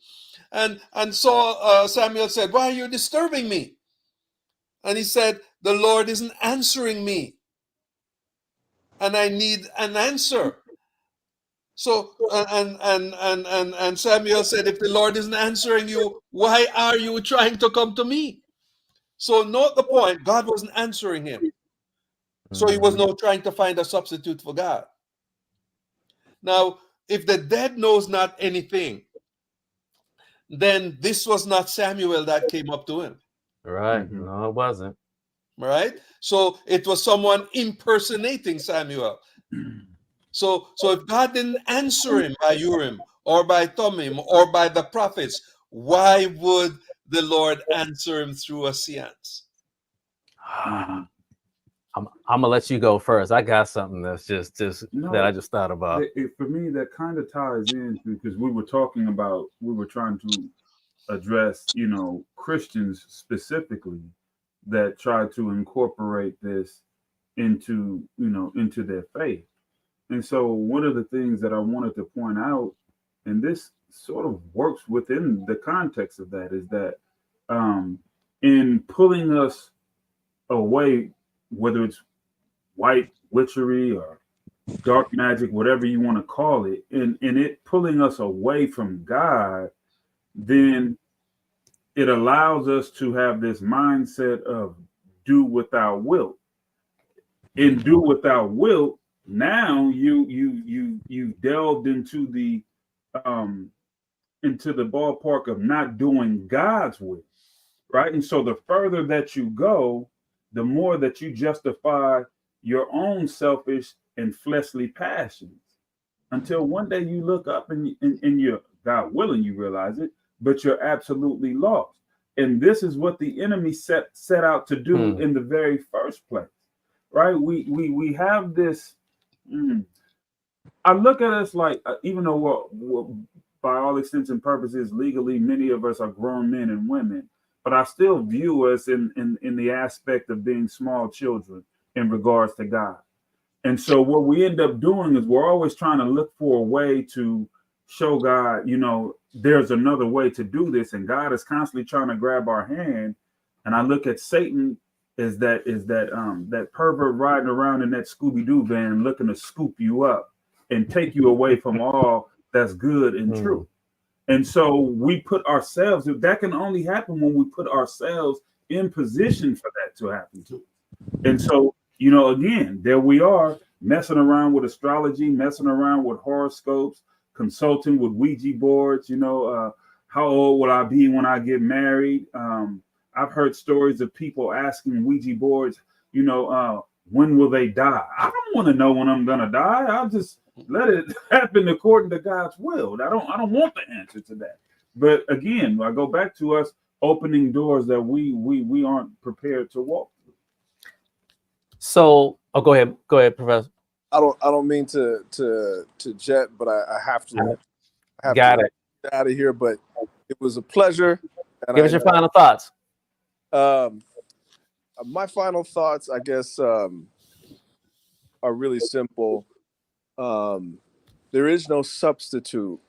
And Samuel said, "Why are you disturbing me?" And he said, "The Lord isn't answering me, and I need an answer." So and Samuel said, "If the Lord isn't answering you, why are you trying to come to me?" So note the point, God wasn't answering him. So he was now trying to find a substitute for God. Now, if the dead knows not anything, then this was not Samuel that came up to him. Right. No, it wasn't. Right? So it was someone impersonating Samuel. So if God didn't answer him by Urim or by Thummim or by the prophets, why would the Lord answer him through a seance? I'm gonna let you go first. I got something that's just that I just thought about. For me, that kind of ties in because we were trying to address, Christians specifically that try to incorporate this into, into their faith. And so one of the things that I wanted to point out, and this sort of works within the context of that, is that in pulling us away, whether it's white witchery or dark magic, whatever you want to call it, and it pulling us away from God, then it allows us to have this mindset of do without will. And do without will, now you delved into the ballpark of not doing God's will, right? And so the further that you go, the more that you justify your own selfish and fleshly passions, until one day you look up and you're, God willing, you realize it, but you're absolutely lost. And this is what the enemy set out to do in the very first place, right? We have this. I look at us like, even though we're, by all extents and purposes, legally, many of us are grown men and women, but I still view us in the aspect of being small children in regards to God. And so what we end up doing is we're always trying to look for a way to show God, there's another way to do this. And God is constantly trying to grab our hand. And I look at Satan as that pervert riding around in that Scooby-Doo van looking to scoop you up and take you away from all that's good and true. And so we put ourselves, that can only happen when we put ourselves in position for that to happen too. And so, again, there we are messing around with astrology, messing around with horoscopes, consulting with Ouija boards, how old will I be when I get married? I've heard stories of people asking Ouija boards, when will they die? I don't want to know when I'm going to die. I'll just let it happen according to God's will. I don't want the answer to that. But again, I go back to us opening doors that we aren't prepared to walk through. So, go ahead, Professor. I don't mean to jet, but I have to. Got it. Get out of here. But it was a pleasure. And Give us your final thoughts. My final thoughts, I guess, are really simple. There is no substitute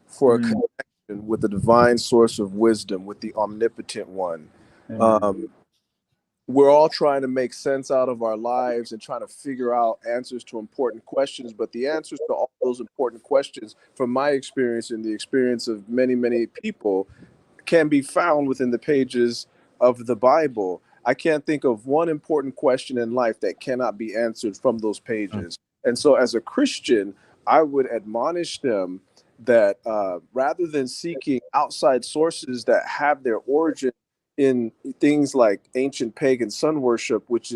for a connection with the divine source of wisdom, with the omnipotent one. We're all trying to make sense out of our lives and trying to figure out answers to important questions. But the answers to all those important questions, from my experience and the experience of many, many people, can be found within the pages of the Bible. I can't think of one important question in life that cannot be answered from those pages. And so as a Christian, I would admonish them that rather than seeking outside sources that have their origin in things like ancient pagan sun worship, which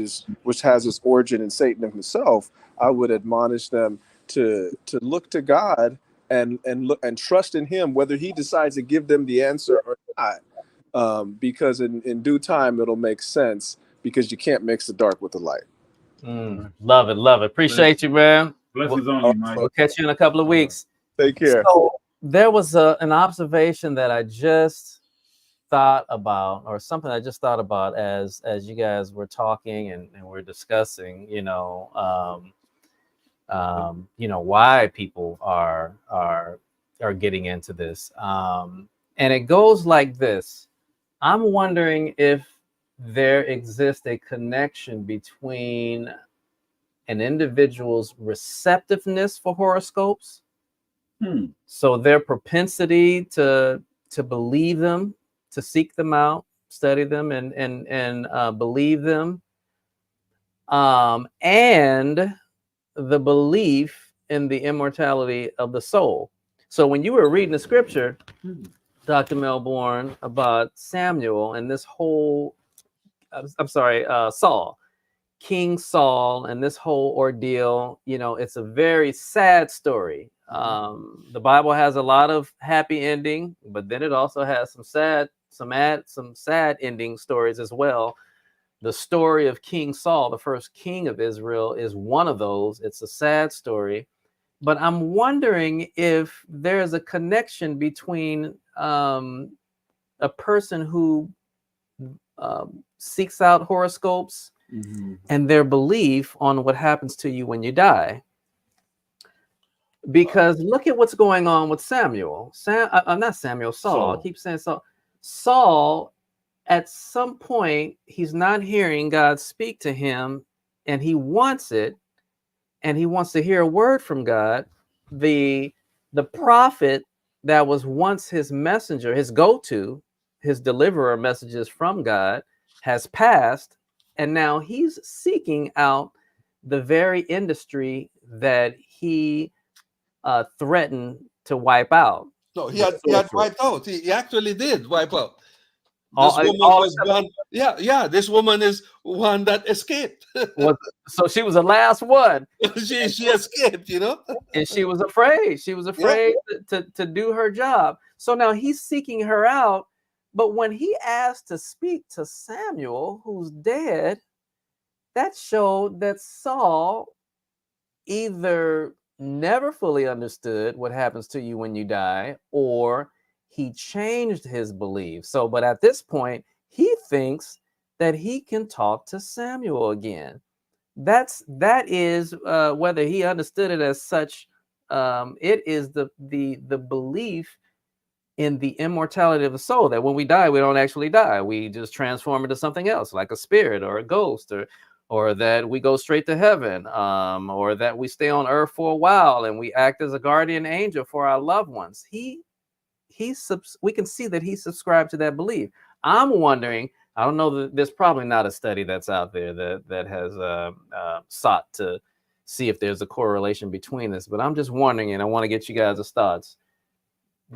has its origin in Satan himself, I would admonish them to look to God and look and trust in Him, whether He decides to give them the answer or not, because in due time it'll make sense, because you can't mix the dark with the light. Love it. Appreciate you, man. Blessings on you, Mike. We'll catch you in a couple of weeks. Take care. So there was an observation that I just thought about, or something I just thought about as you guys were talking and we're discussing, why people are getting into this. And it goes like this. I'm wondering if there exists a connection between an individual's receptiveness for horoscopes, so their propensity to believe them, to seek them out, study them, and believe them, and the belief in the immortality of the soul. So when you were reading the scripture, Dr. Melbourne, about Samuel and this whole, Saul, King Saul, and this whole ordeal, it's a very sad story. The Bible has a lot of happy ending, but then it also has some sad ending stories as well. The story of King Saul, the first king of Israel, is one of those. It's a sad story. But I'm wondering if there's a connection between a person who seeks out horoscopes and their belief on what happens to you when you die. Because look at what's going on with Samuel. Not Samuel, Saul. I keep saying Saul. Saul, at some point, he's not hearing God speak to him, and he wants it, and he wants to hear a word from God. The prophet that was once his messenger, his go-to, his deliverer messages from God, has passed, and now he's seeking out the very industry that he threatened to wipe out. No, he had wiped out. He actually did wipe out. This woman was one. Yeah. This woman is one that escaped. So she was the last one. she escaped, you know. And she was afraid. She was afraid to do her job. So now he's seeking her out. But when he asked to speak to Samuel, who's dead, that showed that Saul either never fully understood what happens to you when you die, or he changed his belief. So, but at this point, he thinks that he can talk to Samuel again. That is whether he understood it as such. It is the belief in the immortality of the soul, that when we die, we don't actually die. We just transform into something else, like a spirit or a ghost, or that we go straight to heaven, or that we stay on earth for a while and we act as a guardian angel for our loved ones. We can see that he subscribed to that belief. I'm wondering, I don't know, there's probably not a study that's out there that has sought to see if there's a correlation between this, but I'm just wondering, and I want to get you guys' thoughts.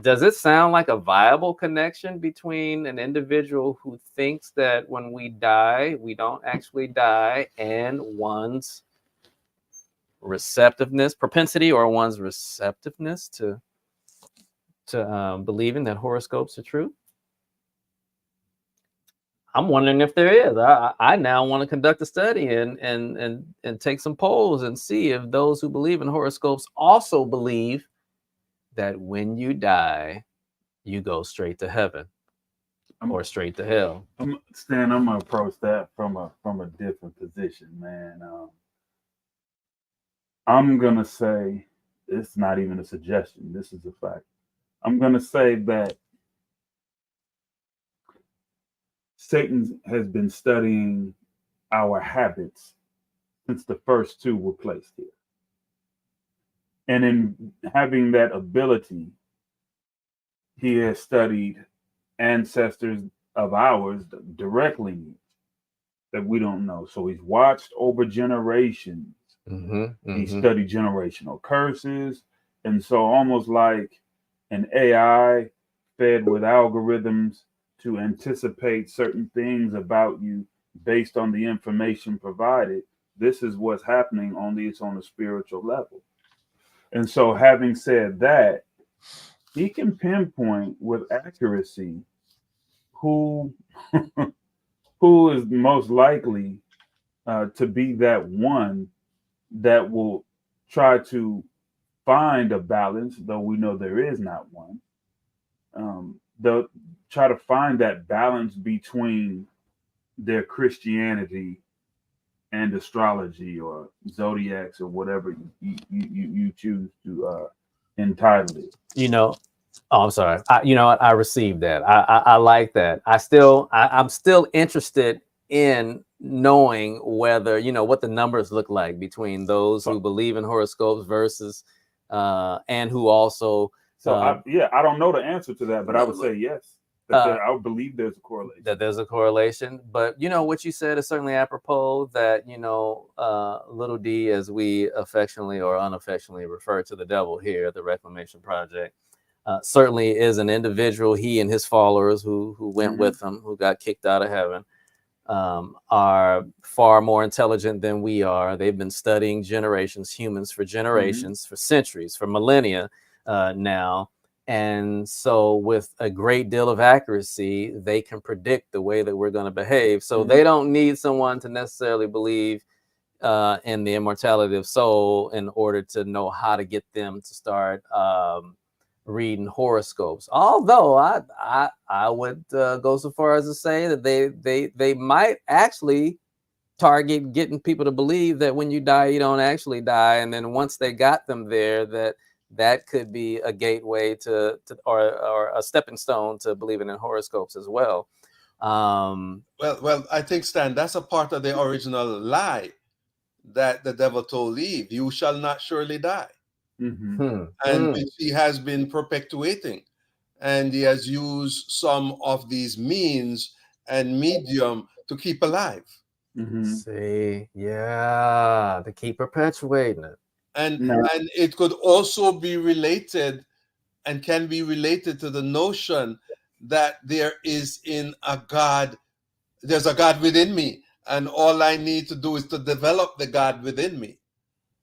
Does it sound like a viable connection between an individual who thinks that when we die, we don't actually die, and one's propensity, or one's receptiveness to believing that horoscopes are true? I'm wondering if there is. I now want to conduct a study and take some polls and see if those who believe in horoscopes also believe that when you die, you go straight to heaven or straight to hell. Stan, I'm gonna approach that from a different position, man. I'm gonna say it's not even a suggestion. This is a fact. I'm gonna say that Satan has been studying our habits since the first two were placed here. And in having that ability, he has studied ancestors of ours directly that we don't know. So he's watched over generations. He studied generational curses. And so almost like an AI fed with algorithms to anticipate certain things about you based on the information provided, this is what's happening, only it's on a spiritual level. And so having said that, he can pinpoint with accuracy who is most likely to be that one that will try to find a balance, though we know there is not one. They'll try to find that balance between their Christianity and astrology or zodiacs or whatever you choose to entitle it. I'm sorry. I received that. I like that. I'm still interested in knowing whether, what the numbers look like between those who believe in horoscopes versus and who also. I don't know the answer to that, but I would say yes. I would believe there's a correlation. That there's a correlation, but what you said is certainly apropos. That little d, as we affectionately or unaffectionately refer to the devil here at the Reclamation Project, certainly is an individual. He and his followers who went with him, who got kicked out of heaven, are far more intelligent than we are. They've been studying humans for generations, for centuries, for millennia now. And so with a great deal of accuracy, they can predict the way that we're going to behave. So they don't need someone to necessarily believe in the immortality of soul in order to know how to get them to start reading horoscopes. Although I would go so far as to say that they might actually target getting people to believe that when you die, you don't actually die. And then once they got them there, that could be a gateway to or a stepping stone to believing in horoscopes as well. Well, I think, Stan, that's a part of the original lie that the devil told Eve: "You shall not surely die," and which he has been perpetuating, and he has used some of these means and medium to keep alive. See, yeah, to keep perpetuating it. And it could also be related, and can be related, to the notion that there's a God within me, and all I need to do is to develop the God within me.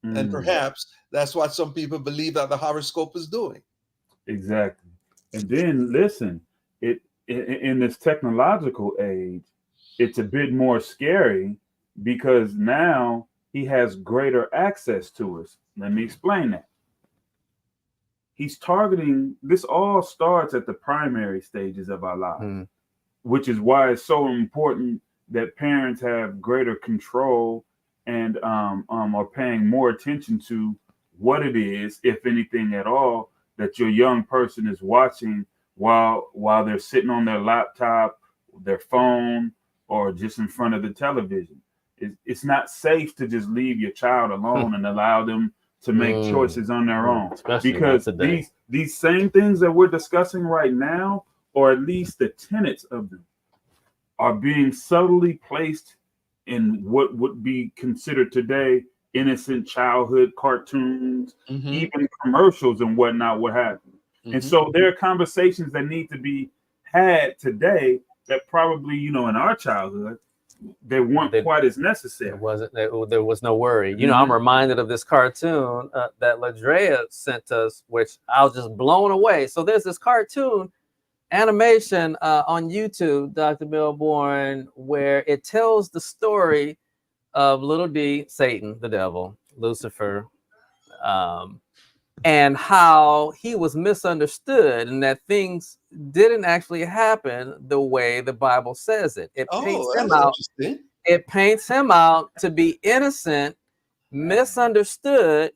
And perhaps that's what some people believe that the horoscope is doing. Exactly. And then listen, in this technological age, it's a bit more scary because now he has greater access to us. Let me explain that. He's targeting, this all starts at the primary stages of our lives, which is why it's so important that parents have greater control and are paying more attention to what it is, if anything at all, that your young person is watching while they're sitting on their laptop, their phone, or just in front of the television. It's not safe to just leave your child alone and allow them to make choices on their own. Especially Because these same things that we're discussing right now, or at least the tenets of them, are being subtly placed in what would be considered today innocent childhood cartoons, even commercials and whatnot, what have you. And so there are conversations that need to be had today that probably, in our childhood, they weren't quite as necessary. There was no worry. I'm reminded of this cartoon that Ladrea sent us, which I was just blown away. So there's this cartoon animation on YouTube, Dr. Milbourne, where it tells the story of little D, Satan, the devil, Lucifer, and how he was misunderstood and that things didn't actually happen the way the Bible says it. It paints him out to be innocent, misunderstood,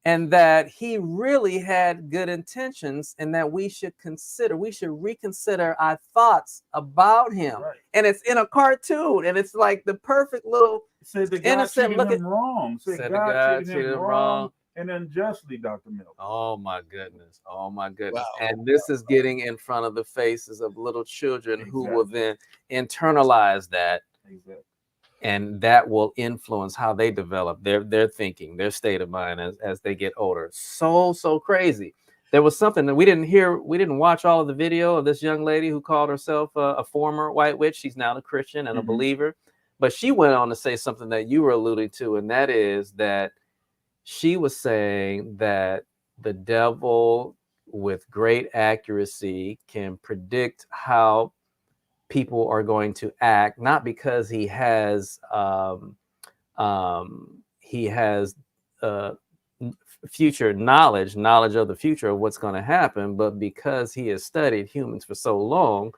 and that he really had good intentions, and that we should reconsider our thoughts about him. Right. And it's in a cartoon, and it's like the perfect little innocent look at wrong. Said God treated him wrong and unjustly, Dr. Milton. Oh my goodness. Wow. And this is getting in front of the faces of little children who will then internalize that. Exactly. And that will influence how they develop their thinking, their state of mind as they get older. So crazy. There was something that we didn't watch all of the video of this young lady who called herself a former white witch. She's now a Christian and a believer. But she went on to say something that you were alluding to, and that is that she was saying that the devil, with great accuracy, can predict how people are going to act, not because he has future knowledge of the future of what's going to happen, but because he has studied humans for so long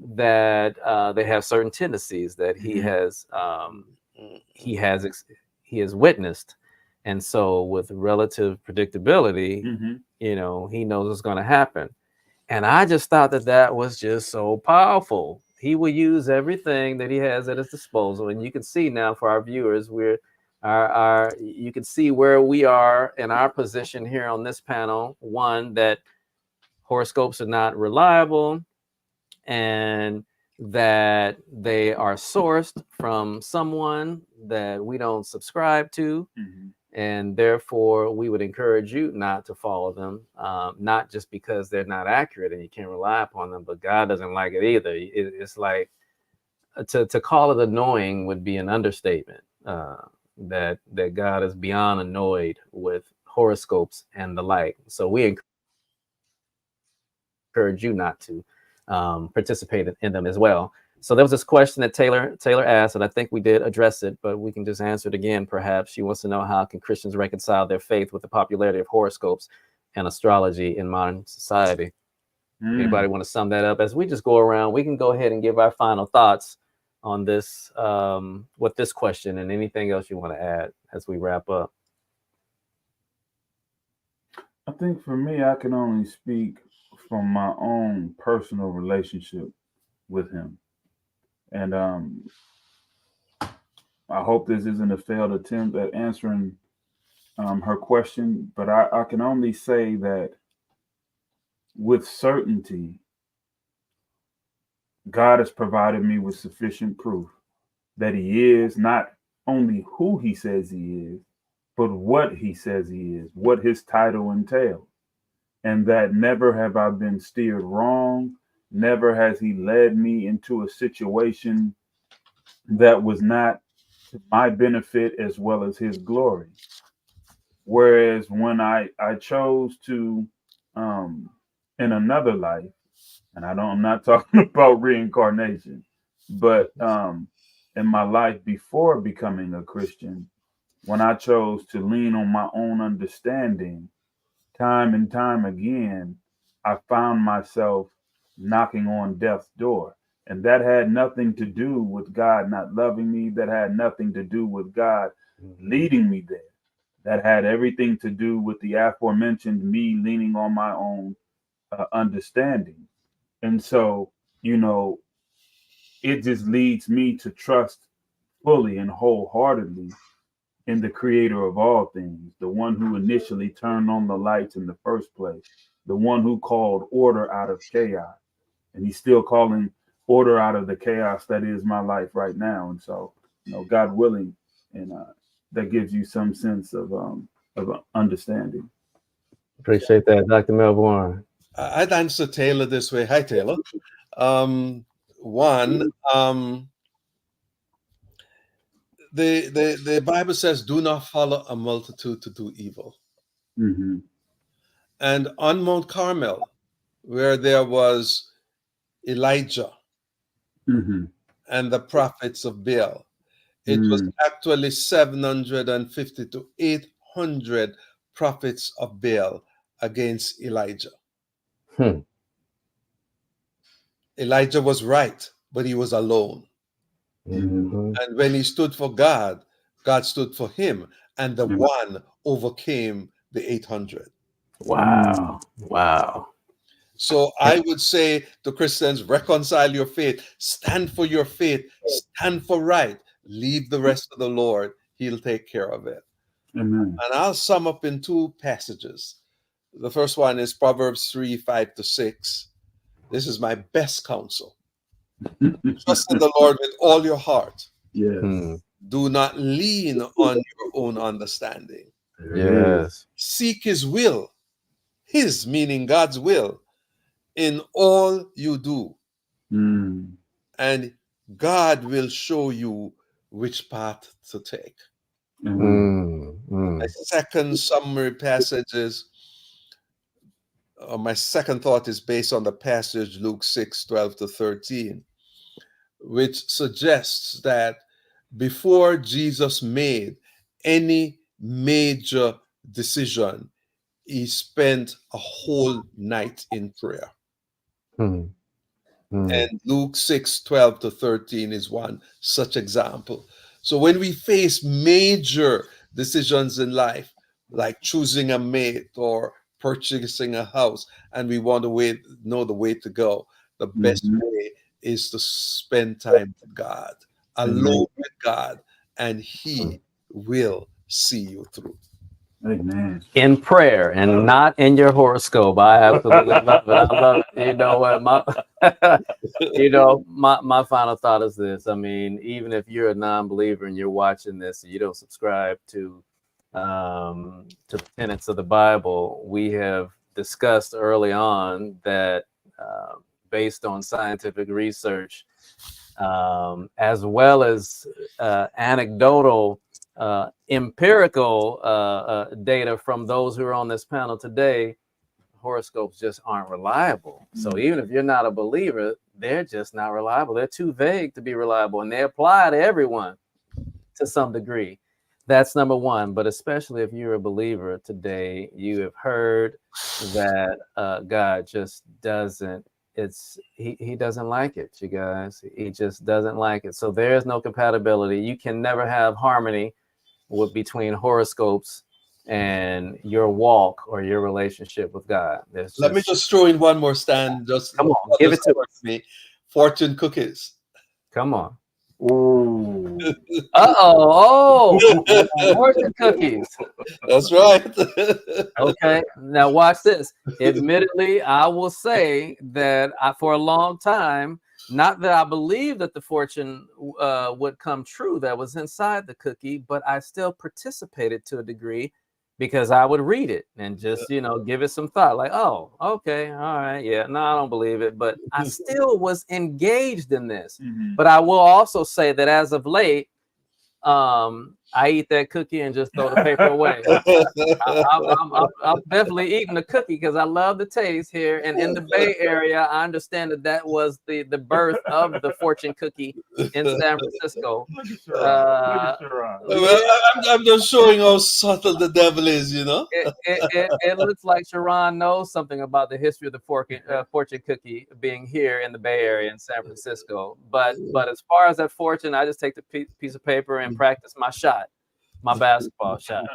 that they have certain tendencies that he has witnessed. And so with relative predictability, he knows what's going to happen. And I just thought that was just so powerful. He will use everything that he has at his disposal. And you can see now for our viewers, you can see where we are in our position here on this panel. One, that horoscopes are not reliable and that they are sourced from someone that we don't subscribe to. And therefore, we would encourage you not to follow them, not just because they're not accurate and you can't rely upon them, but God doesn't like it either. It's like to call it annoying would be an understatement. That God is beyond annoyed with horoscopes and the like. So we encourage you not to participate in them as well. So there was this question that Taylor asked, and I think we did address it, but we can just answer it again, perhaps. She wants to know, how can Christians reconcile their faith with the popularity of horoscopes and astrology in modern society? Anybody want to sum that up? As we just go around, we can go ahead and give our final thoughts on this with this question, and anything else you want to add as we wrap up? I think for me, I can only speak from my own personal relationship with him. And I hope this isn't a failed attempt at answering her question, but I can only say that with certainty, God has provided me with sufficient proof that he is not only who he says he is, but what he says he is, what his title entails. And that never have I been steered wrong. Never has he led me into a situation that was not to my benefit as well as his glory. Whereas when I chose to, in another life, and I'm not talking about reincarnation, but in my life before becoming a Christian, when I chose to lean on my own understanding, time and time again, I found myself knocking on death's door. And that had nothing to do with God not loving me. That had nothing to do with God leading me there. That had everything to do with the aforementioned me leaning on my own understanding. And so, it just leads me to trust fully and wholeheartedly in the creator of all things, the one who initially turned on the lights in the first place, the one who called order out of chaos. And he's still calling order out of the chaos that is my life right now. And so, God willing, and that gives you some sense of understanding. Appreciate that, Dr. Melbourne. I'd answer Taylor this way. Hi, Taylor. The Bible says, do not follow a multitude to do evil. Mm-hmm. And on Mount Carmel, where there was Elijah Mm-hmm. and the prophets of Baal, it was actually 750 to 800 prophets of Baal against Elijah. Elijah was right, but he was alone. Mm-hmm. And when he stood for God, God stood for him, and the one overcame the 800. Wow. Wow. So I would say to Christians, reconcile your faith, stand for your faith, stand for right, leave the rest to the Lord. He'll take care of it. Amen. And I'll sum up in two passages. The first one is Proverbs 3:5-6. This is my best counsel. Trust in the Lord with all your heart. Yes. Do not lean on your own understanding. Yes. Seek his will, his meaning God's will, in all you do. And God will show you which path to take. My second summary passage is, my second thought is based on the passage Luke 6:12-13, which suggests that before Jesus made any major decision, he spent a whole night in prayer. And Luke 6:12-13 is one such example. So when we face major decisions in life, like choosing a mate or purchasing a house, and we want to know the way to go, the best way is to spend time with God, alone with God, and he will see you through. Amen. In prayer and not in your horoscope. I absolutely love it. I love it. You know what? My final thought is this. I mean, even if you're a non-believer and you're watching this and you don't subscribe to the tenets of the Bible, we have discussed early on that based on scientific research, as well as anecdotal empirical data from those who are on this panel today, horoscopes just aren't reliable. So even if you're not a believer, they're just not reliable. They're too vague to be reliable, and they apply to everyone to some degree. That's number one. But especially if you're a believer today, you have heard that God just doesn't he doesn't like it, you guys. He just doesn't like it. So there is no compatibility. You can never have harmony between horoscopes and your walk or your relationship with God. Let me just throw in one more stand. Just come on, give it to me. Fortune cookies. Come on. Ooh. Oh, fortune cookies. That's right. Okay, now watch this. Admittedly, I will say that for a long time, not that I believed that the fortune would come true that was inside the cookie, but I still participated to a degree because I would read it and just, give it some thought like, oh, okay, all right, yeah, no, I don't believe it, but I still was engaged in this. But I will also say that as of late, I eat that cookie and just throw the paper away. I'm definitely eating the cookie because I love the taste here. And in the Bay Area, I understand that was the birth of the fortune cookie in San Francisco. I'm just showing how subtle the devil is, It looks like Sharon knows something about the history of the fortune cookie being here in the Bay Area in San Francisco. But as far as that fortune, I just take the piece of paper and practice my shot. My basketball shot.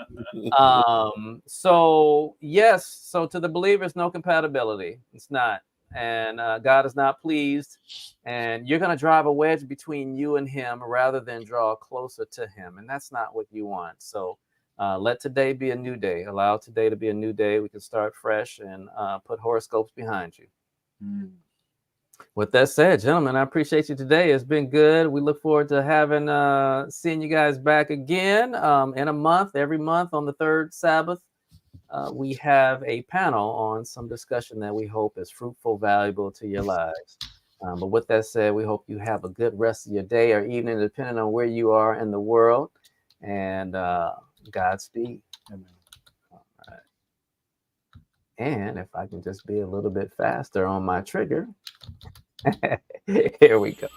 So yes, so to the believers, no compatibility. It's not, and God is not pleased, and you're going to drive a wedge between you and him rather than draw closer to him, and that's not what you want. So let today be a new day. Allow today to be a new day. We can start fresh and put horoscopes behind you. With that said, gentlemen, I appreciate you today. It's been good. We look forward to having seeing you guys back again in a month. Every month on the third Sabbath, we have a panel on some discussion that we hope is fruitful, valuable to your lives. But with that said, we hope you have a good rest of your day or evening, depending on where you are in the world. And Godspeed. Amen. All right. And if I can just be a little bit faster on my trigger. Here we go.